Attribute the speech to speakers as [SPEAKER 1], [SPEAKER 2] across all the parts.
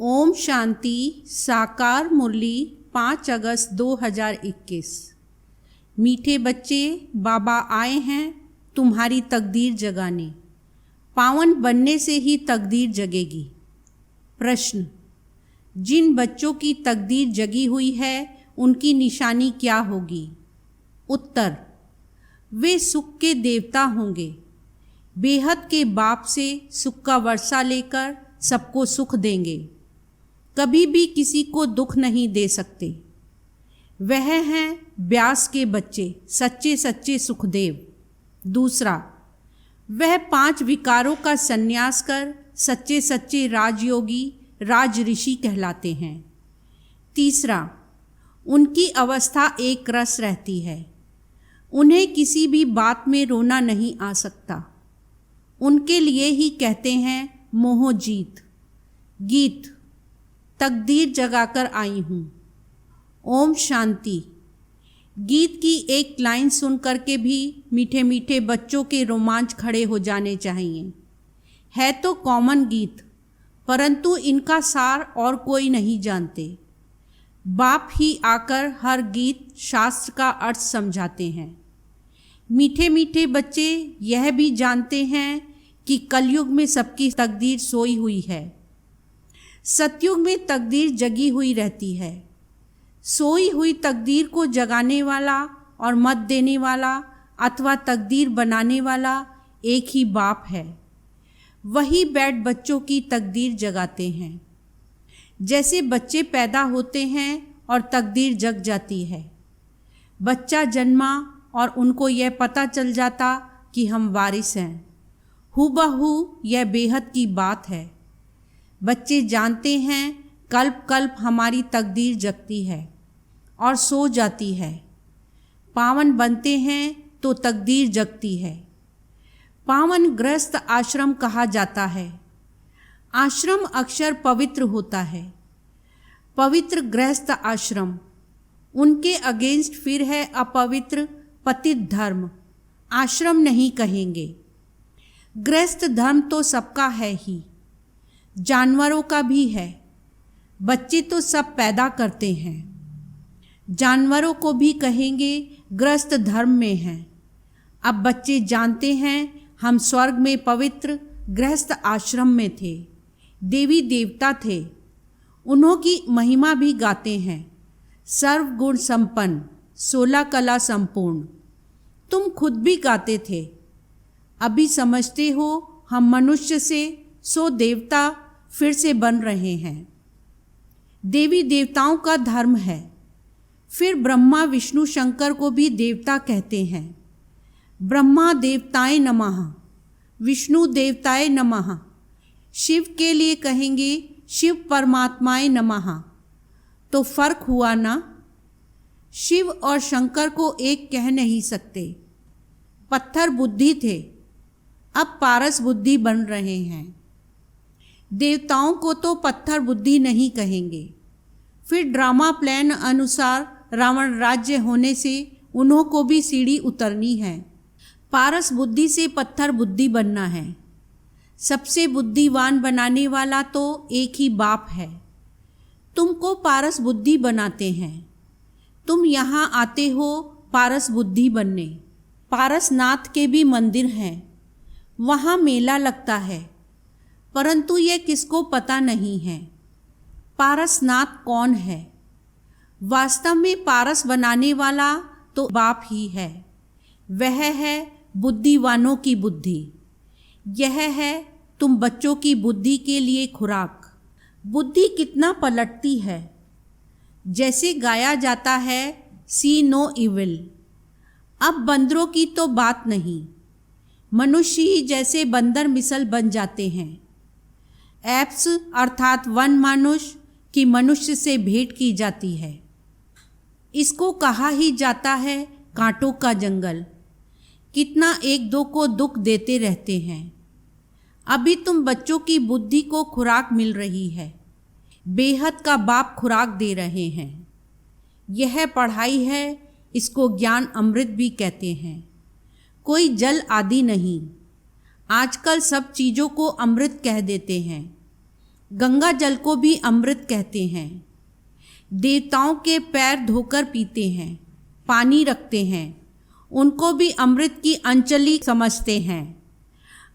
[SPEAKER 1] ओम शांति। साकार मुरली 5 अगस्त 2021। मीठे बच्चे, बाबा आए हैं तुम्हारी तकदीर जगाने। पावन बनने से ही तकदीर जगेगी। प्रश्न: जिन बच्चों की तकदीर जगी हुई है उनकी निशानी क्या होगी? उत्तर: वे सुख के देवता होंगे। बेहद के बाप से सुख का वर्षा लेकर सबको सुख देंगे। कभी भी किसी को दुख नहीं दे सकते। वह हैं व्यास के बच्चे, सच्चे सच्चे सुखदेव। दूसरा, वह 5 विकारों का संन्यास कर सच्चे सच्चे राजयोगी राज ऋषि कहलाते हैं। तीसरा, उनकी अवस्था एक रस रहती है। उन्हें किसी भी बात में रोना नहीं आ सकता। उनके लिए ही कहते हैं मोह जीत। गीत: तकदीर जगाकर आई हूँ। ओम शांति। गीत की एक लाइन सुन कर के भी मीठे मीठे बच्चों के रोमांच खड़े हो जाने चाहिए। है तो कॉमन गीत, परंतु इनका सार और कोई नहीं जानते। बाप ही आकर हर गीत शास्त्र का अर्थ समझाते हैं। मीठे मीठे बच्चे यह भी जानते हैं कि कलयुग में सबकी तकदीर सोई हुई है। सतयुग में तकदीर जगी हुई रहती है। सोई हुई तकदीर को जगाने वाला और मत देने वाला अथवा तकदीर बनाने वाला एक ही बाप है। वही बैठ बच्चों की तकदीर जगाते हैं। जैसे बच्चे पैदा होते हैं और तकदीर जग जाती है। बच्चा जन्मा और उनको यह पता चल जाता कि हम वारिस हैं। हूबहू यह बेहद की बात है। बच्चे जानते हैं कल्प कल्प हमारी तकदीर जगती है और सो जाती है। पावन बनते हैं तो तकदीर जगती है। पावन गृहस्थ आश्रम कहा जाता है। आश्रम अक्षर पवित्र होता है। पवित्र गृहस्थ आश्रम। उनके अगेंस्ट फिर है अपवित्र पतित धर्म। आश्रम नहीं कहेंगे। गृहस्थ धर्म तो सबका है ही, जानवरों का भी है। बच्चे तो सब पैदा करते हैं। जानवरों को भी कहेंगे गृहस्थ धर्म में हैं। अब बच्चे जानते हैं हम स्वर्ग में पवित्र गृहस्थ आश्रम में थे। देवी देवता थे। उन्हों की महिमा भी गाते हैं। सर्व गुण संपन्न, 16 कला संपूर्ण। तुम खुद भी गाते थे। अभी समझते हो हम मनुष्य से सो देवता फिर से बन रहे हैं। देवी देवताओं का धर्म है। फिर ब्रह्मा विष्णु शंकर को भी देवता कहते हैं। ब्रह्मा देवताय नमः, विष्णु देवताय नमः। शिव के लिए कहेंगे शिव परमात्माय नमः। तो फर्क हुआ ना? शिव और शंकर को एक कह नहीं सकते। पत्थर बुद्धि थे, अब पारस बुद्धि बन रहे हैं। देवताओं को तो पत्थर बुद्धि नहीं कहेंगे। फिर ड्रामा प्लान अनुसार रावण राज्य होने से उन्हों को भी सीढ़ी उतरनी है। पारस बुद्धि से पत्थर बुद्धि बनना है। सबसे बुद्धिवान बनाने वाला तो एक ही बाप है। तुमको पारस बुद्धि बनाते हैं। तुम यहाँ आते हो पारस बुद्धि बनने। पारसनाथ के भी मंदिर हैं। वहाँ मेला लगता है, परंतु यह किसको पता नहीं है पारसनाथ कौन है। वास्तव में पारस बनाने वाला तो बाप ही है। वह है बुद्धिवानों की बुद्धि। यह है तुम बच्चों की बुद्धि के लिए खुराक। बुद्धि कितना पलटती है। जैसे गाया जाता है सी नो इविल। अब बंदरों की तो बात नहीं। मनुष्य ही जैसे बंदर मिसल बन जाते हैं। एप्स अर्थात वन मानुष की मनुष्य से भेंट की जाती है। इसको कहा ही जाता है कांटों का जंगल। कितना एक दो को दुख देते रहते हैं। अभी तुम बच्चों की बुद्धि को खुराक मिल रही है। बेहद का बाप खुराक दे रहे हैं। यह पढ़ाई है, इसको ज्ञान अमृत भी कहते हैं। कोई जल आदि नहीं। आजकल सब चीज़ों को अमृत कह देते हैं। गंगा जल को भी अमृत कहते हैं। देवताओं के पैर धोकर पीते हैं, पानी रखते हैं, उनको भी अमृत की अंजलि समझते हैं।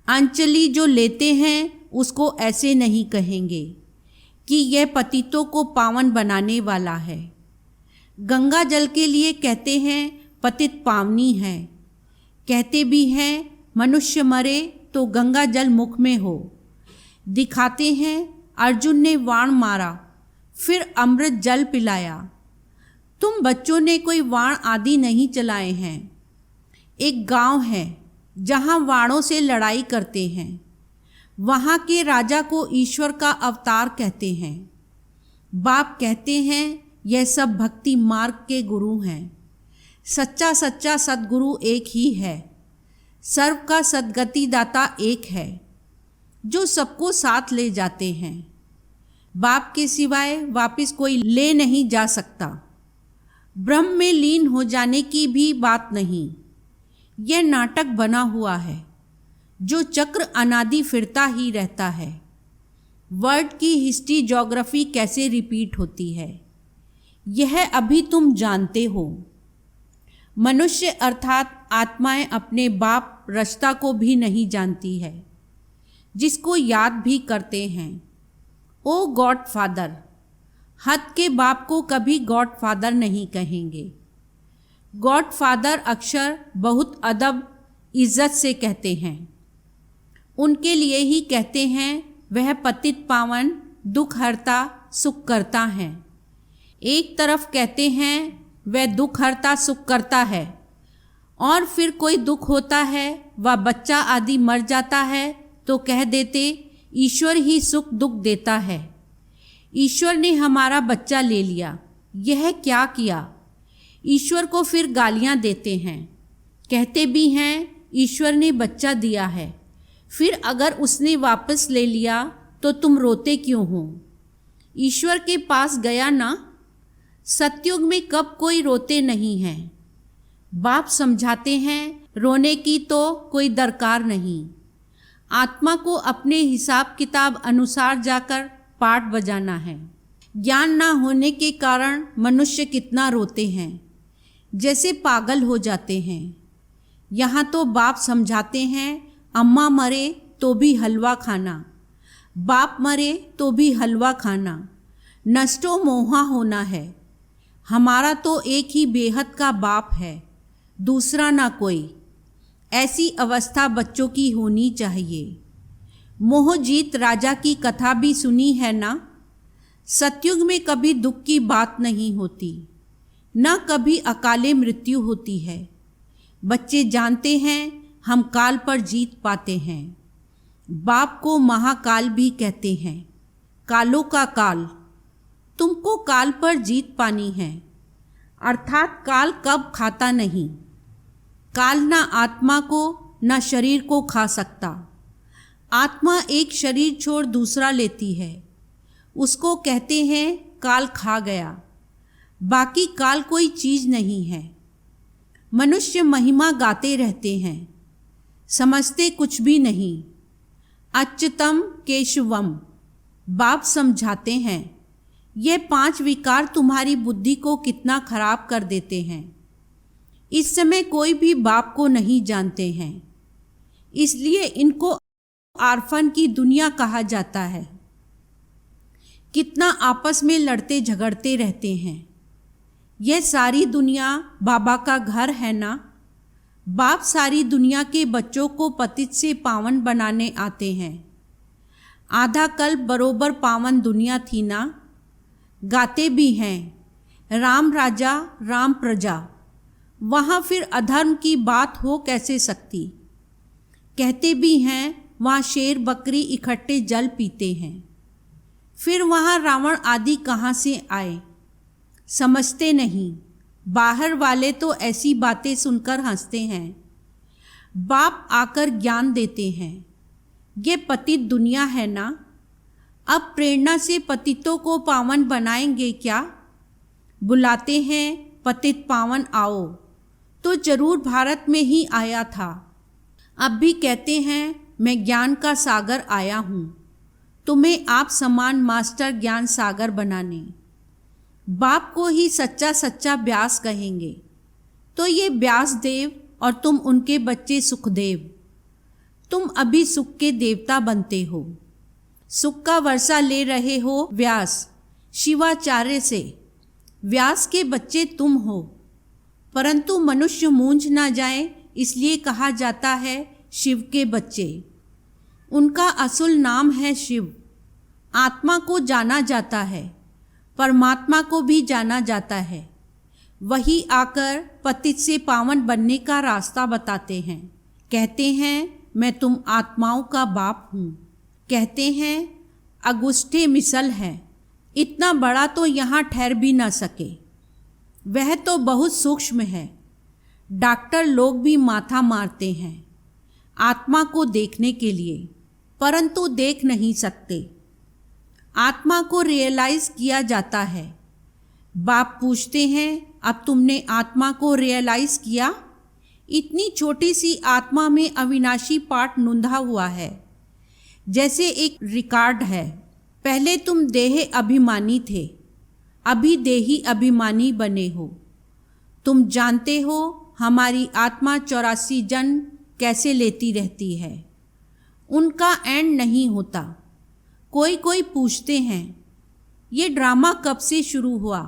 [SPEAKER 1] अंजलि जो लेते हैं उसको ऐसे नहीं कहेंगे कि यह पतितों को पावन बनाने वाला है। गंगा जल के लिए कहते हैं पतित पावनी है। कहते भी हैं मनुष्य मरे तो गंगा जल मुख में हो। दिखाते हैं अर्जुन ने वाण मारा, फिर अमृत जल पिलाया। तुम बच्चों ने कोई वाण आदि नहीं चलाए हैं। एक गांव है जहां वाणों से लड़ाई करते हैं। वहां के राजा को ईश्वर का अवतार कहते हैं। बाप कहते हैं यह सब भक्ति मार्ग के गुरु हैं। सच्चा सच्चा सद्गुरु एक ही है। सर्व का सद्गति दाता एक है, जो सबको साथ ले जाते हैं। बाप के सिवाय वापस कोई ले नहीं जा सकता। ब्रह्म में लीन हो जाने की भी बात नहीं। यह नाटक बना हुआ है जो चक्र अनादि फिरता ही रहता है। वर्ल्ड की हिस्ट्री ज्योग्राफी कैसे रिपीट होती है यह अभी तुम जानते हो। मनुष्य अर्थात आत्माएं अपने बाप रचता को भी नहीं जानती है, जिसको याद भी करते हैं। ओ गॉड फादर, हद के बाप को कभी गॉड फादर नहीं कहेंगे। गॉड फादर अक्षर बहुत अदब इज्जत से कहते हैं। उनके लिए ही कहते हैं वह पतित पावन दुख हरता सुख करता है। एक तरफ कहते हैं वह दुख हरता सुख करता है, और फिर कोई दुख होता है वह बच्चा आदि मर जाता है तो कह देते ईश्वर ही सुख दुख देता है। ईश्वर ने हमारा बच्चा ले लिया, यह क्या किया। ईश्वर को फिर गालियां देते हैं। कहते भी हैं ईश्वर ने बच्चा दिया है, फिर अगर उसने वापस ले लिया तो तुम रोते क्यों हो। ईश्वर के पास गया ना। सतयुग में कब कोई रोते नहीं हैं। बाप समझाते हैं रोने की तो कोई दरकार नहीं। आत्मा को अपने हिसाब किताब अनुसार जाकर पाठ बजाना है। ज्ञान ना होने के कारण मनुष्य कितना रोते हैं, जैसे पागल हो जाते हैं। यहाँ तो बाप समझाते हैं अम्मा मरे तो भी हलवा खाना, बाप मरे तो भी हलवा खाना, नष्टो मोहा होना है। हमारा तो एक ही बेहद का बाप है, दूसरा ना कोई। ऐसी अवस्था बच्चों की होनी चाहिए। मोहजीत राजा की कथा भी सुनी है ना। सतयुग में कभी दुख की बात नहीं होती, न कभी अकाले मृत्यु होती है। बच्चे जानते हैं हम काल पर जीत पाते हैं। बाप को महाकाल भी कहते हैं, कालों का काल। तुमको काल पर जीत पानी है, अर्थात काल कब खाता नहीं। काल ना आत्मा को ना शरीर को खा सकता। आत्मा एक शरीर छोड़ दूसरा लेती है, उसको कहते हैं काल खा गया। बाकी काल कोई चीज़ नहीं है। मनुष्य महिमा गाते रहते हैं, समझते कुछ भी नहीं। अच्युतम केशवम। बाप समझाते हैं ये 5 विकार तुम्हारी बुद्धि को कितना खराब कर देते हैं। इस समय कोई भी बाप को नहीं जानते हैं, इसलिए इनको आर्फन की दुनिया कहा जाता है। कितना आपस में लड़ते झगड़ते रहते हैं। यह सारी दुनिया बाबा का घर है ना। बाप सारी दुनिया के बच्चों को पतित से पावन बनाने आते हैं। आधा कल्प बरोबर पावन दुनिया थी ना। गाते भी हैं राम राजा राम प्रजा। वहाँ फिर अधर्म की बात हो कैसे सकती। कहते भी हैं वहाँ शेर बकरी इकट्ठे जल पीते हैं। फिर वहाँ रावण आदि कहाँ से आए, समझते नहीं। बाहर वाले तो ऐसी बातें सुनकर हंसते हैं। बाप आकर ज्ञान देते हैं ये पतित दुनिया है ना। अब प्रेरणा से पतितों को पावन बनाएंगे क्या। बुलाते हैं पतित पावन आओ, तो जरूर भारत में ही आया था। अब भी कहते हैं मैं ज्ञान का सागर आया हूँ, तुम्हें आप समान मास्टर ज्ञान सागर बनाने। बाप को ही सच्चा सच्चा व्यास कहेंगे। तो ये व्यास देव और तुम उनके बच्चे सुखदेव। तुम अभी सुख के देवता बनते हो। सुख का वर्षा ले रहे हो व्यास शिवाचार्य से। व्यास के बच्चे तुम हो, परंतु मनुष्य मूंझ ना जाए इसलिए कहा जाता है शिव के बच्चे। उनका असुल नाम है शिव। आत्मा को जाना जाता है, परमात्मा को भी जाना जाता है। वही आकर पतित से पावन बनने का रास्ता बताते हैं। कहते हैं मैं तुम आत्माओं का बाप हूँ। कहते हैं अगुस्टे मिसल है, इतना बड़ा तो यहाँ ठहर भी ना सके। वह तो बहुत सूक्ष्म है। डॉक्टर लोग भी माथा मारते हैं आत्मा को देखने के लिए, परंतु देख नहीं सकते। आत्मा को रियलाइज किया जाता है। बाप पूछते हैं अब तुमने आत्मा को रियलाइज किया? इतनी छोटी सी आत्मा में अविनाशी पाठ नूंधा हुआ है, जैसे एक रिकॉर्ड है। पहले तुम देह अभिमानी थे, अभी देही अभिमानी बने हो। तुम जानते हो हमारी आत्मा 84 जन्म कैसे लेती रहती है। उनका एंड नहीं होता। कोई कोई पूछते हैं ये ड्रामा कब से शुरू हुआ,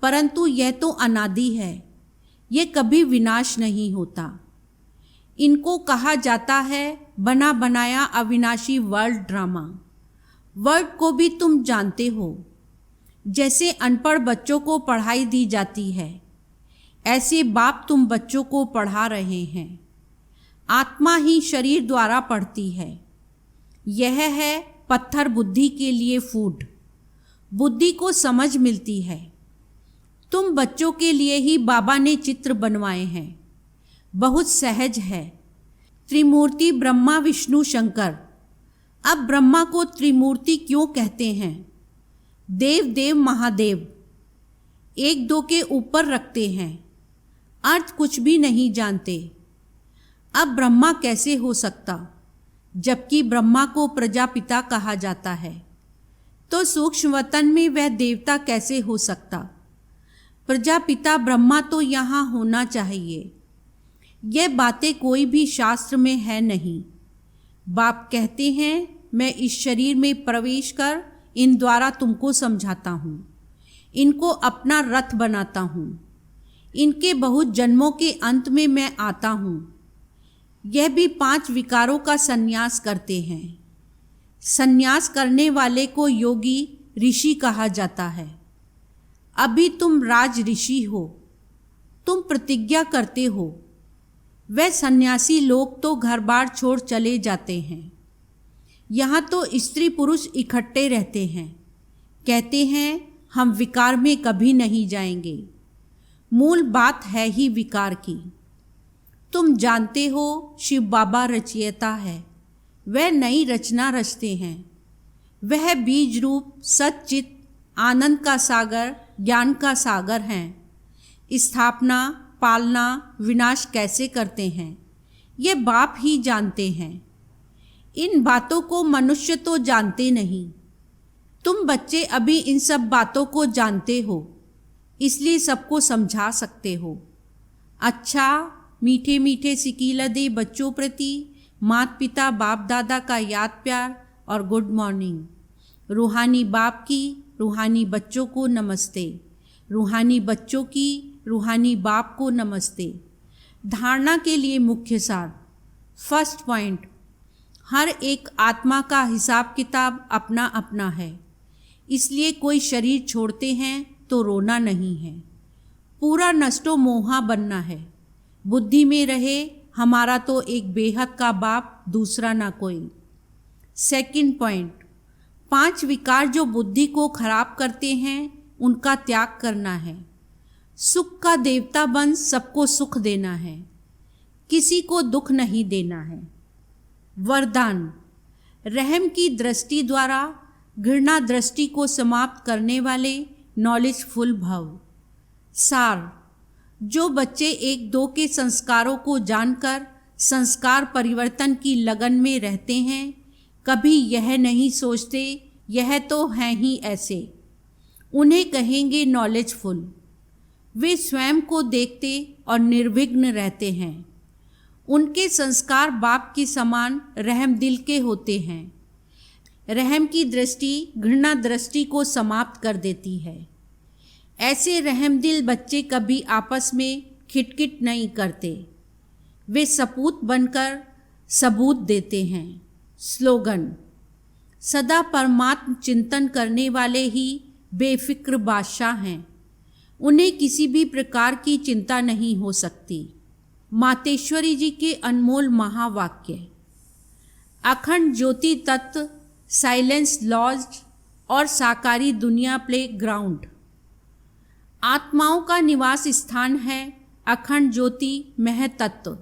[SPEAKER 1] परंतु यह तो अनादि है। ये कभी विनाश नहीं होता। इनको कहा जाता है बना बनाया अविनाशी वर्ल्ड ड्रामा। वर्ड को भी तुम जानते हो। जैसे अनपढ़ बच्चों को पढ़ाई दी जाती है, ऐसे बाप तुम बच्चों को पढ़ा रहे हैं। आत्मा ही शरीर द्वारा पढ़ती है। यह है पत्थर बुद्धि के लिए फूड। बुद्धि को समझ मिलती है। तुम बच्चों के लिए ही बाबा ने चित्र बनवाए हैं। बहुत सहज है। त्रिमूर्ति ब्रह्मा विष्णु शंकर। अब ब्रह्मा को त्रिमूर्ति क्यों कहते हैं? देव देव महादेव एक दो के ऊपर रखते हैं, अर्थ कुछ भी नहीं जानते। अब ब्रह्मा कैसे हो सकता, जबकि ब्रह्मा को प्रजापिता कहा जाता है? तो सूक्ष्म वतन में वह देवता कैसे हो सकता? प्रजापिता ब्रह्मा तो यहाँ होना चाहिए। यह बातें कोई भी शास्त्र में है नहीं। बाप कहते हैं मैं इस शरीर में प्रवेश कर इन द्वारा तुमको समझाता हूँ। इनको अपना रथ बनाता हूँ। इनके बहुत जन्मों के अंत में मैं आता हूँ। यह भी 5 विकारों का संन्यास करते हैं। संन्यास करने वाले को योगी ऋषि कहा जाता है। अभी तुम राज ऋषि हो। तुम प्रतिज्ञा करते हो। वह सन्यासी लोग तो घर बार छोड़ चले जाते हैं। यहाँ तो स्त्री पुरुष इकट्ठे रहते हैं। कहते हैं हम विकार में कभी नहीं जाएंगे। मूल बात है ही विकार की। तुम जानते हो शिव बाबा रचयिता है। वह नई रचना रचते हैं। वह बीज रूप सच्चित आनंद का सागर, ज्ञान का सागर हैं। स्थापना पालना विनाश कैसे करते हैं, ये बाप ही जानते हैं। इन बातों को मनुष्य तो जानते नहीं। तुम बच्चे अभी इन सब बातों को जानते हो, इसलिए सबको समझा सकते हो। अच्छा, मीठे मीठे सिकीलदे बच्चों प्रति माता पिता बाप दादा का याद प्यार और गुड मॉर्निंग। रूहानी बाप की रूहानी बच्चों को नमस्ते। रूहानी बच्चों की रूहानी बाप को नमस्ते। धारणा के लिए मुख्य सार। फर्स्ट पॉइंट, हर एक आत्मा का हिसाब किताब अपना अपना है, इसलिए कोई शरीर छोड़ते हैं तो रोना नहीं है। पूरा नष्टो मोहा बनना है। बुद्धि में रहे हमारा तो एक बेहद का बाप, दूसरा ना कोई। सेकंड पॉइंट, 5 विकार जो बुद्धि को खराब करते हैं उनका त्याग करना है। सुख का देवता बन सबको सुख देना है, किसी को दुख नहीं देना है। वरदान, रहम की दृष्टि द्वारा घृणा दृष्टि को समाप्त करने वाले नॉलेजफुल भव। सार, जो बच्चे 1-2 के संस्कारों को जानकर संस्कार परिवर्तन की लगन में रहते हैं, कभी यह नहीं सोचते यह तो हैं ही ऐसे, उन्हें कहेंगे नॉलेजफुल। वे स्वयं को देखते और निर्विघ्न रहते हैं। उनके संस्कार बाप के समान रहम दिल के होते हैं। रहम की दृष्टि घृणा दृष्टि को समाप्त कर देती है। ऐसे रहमदिल बच्चे कभी आपस में खिटखिट नहीं करते। वे सपूत बनकर सबूत देते हैं। स्लोगन: सदा परमात्म चिंतन करने वाले ही बेफिक्र बादशाह हैं। उन्हें किसी भी प्रकार की चिंता नहीं हो सकती। मातेश्वरी जी के अनमोल महावाक्य। अखंड ज्योति तत्व, साइलेंस लॉज और साकारी दुनिया प्ले ग्राउंड। आत्माओं का निवास स्थान है अखंड ज्योति महतत्व,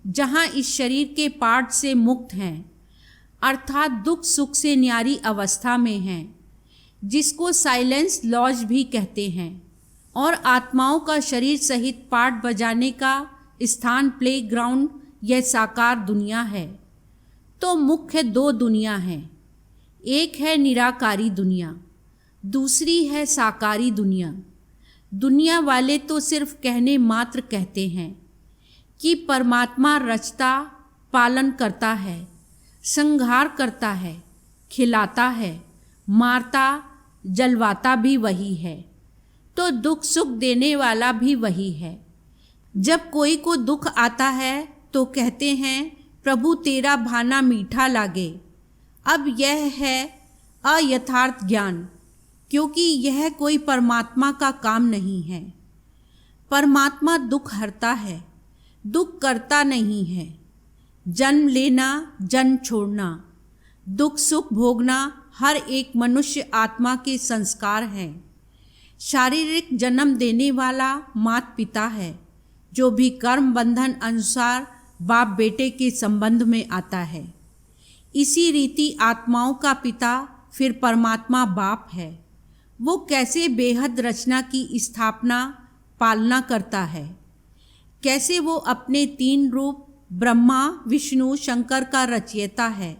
[SPEAKER 1] जहाँ इस शरीर के पार्ट से मुक्त हैं, अर्थात दुख सुख से न्यारी अवस्था में हैं, जिसको साइलेंस लॉज भी कहते हैं। और आत्माओं का शरीर सहित पार्ट बजाने का स्थान प्ले ग्राउंड, यह साकार दुनिया है। तो मुख्य दो दुनिया हैं, एक है निराकारी दुनिया, दूसरी है साकारी दुनिया। दुनिया वाले तो सिर्फ कहने मात्र कहते हैं कि परमात्मा रचता, पालन करता है, संहार करता है, खिलाता है, मारता, जलवाता भी वही है, तो दुख सुख देने वाला भी वही है। जब कोई को दुख आता है तो कहते हैं प्रभु तेरा भाना मीठा लागे। अब यह है अयथार्थ ज्ञान, क्योंकि यह कोई परमात्मा का काम नहीं है। परमात्मा दुख हरता है, दुख करता नहीं है। जन्म लेना, जन्म छोड़ना, दुख सुख भोगना हर एक मनुष्य आत्मा के संस्कार हैं। शारीरिक जन्म देने वाला माता पिता है, जो भी कर्म बंधन अनुसार बाप बेटे के संबंध में आता है। इसी रीति आत्माओं का पिता फिर परमात्मा बाप है। वो कैसे बेहद रचना की स्थापना पालना करता है, कैसे वो अपने तीन रूप ब्रह्मा विष्णु शंकर का रचयिता है।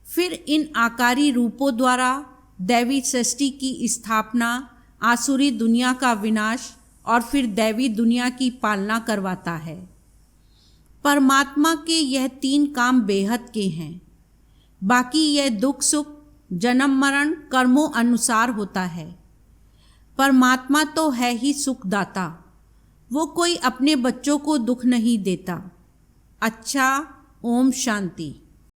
[SPEAKER 1] फिर इन आकारी रूपों द्वारा दैवी सृष्टि की स्थापना, आसुरी दुनिया का विनाश और फिर दैवी दुनिया की पालना करवाता है। परमात्मा के यह तीन काम बेहद के हैं। बाकी यह दुख सुख जन्म मरण कर्मों अनुसार होता है। परमात्मा तो है ही सुखदाता, वो कोई अपने बच्चों को दुख नहीं देता। अच्छा, ओम शांति।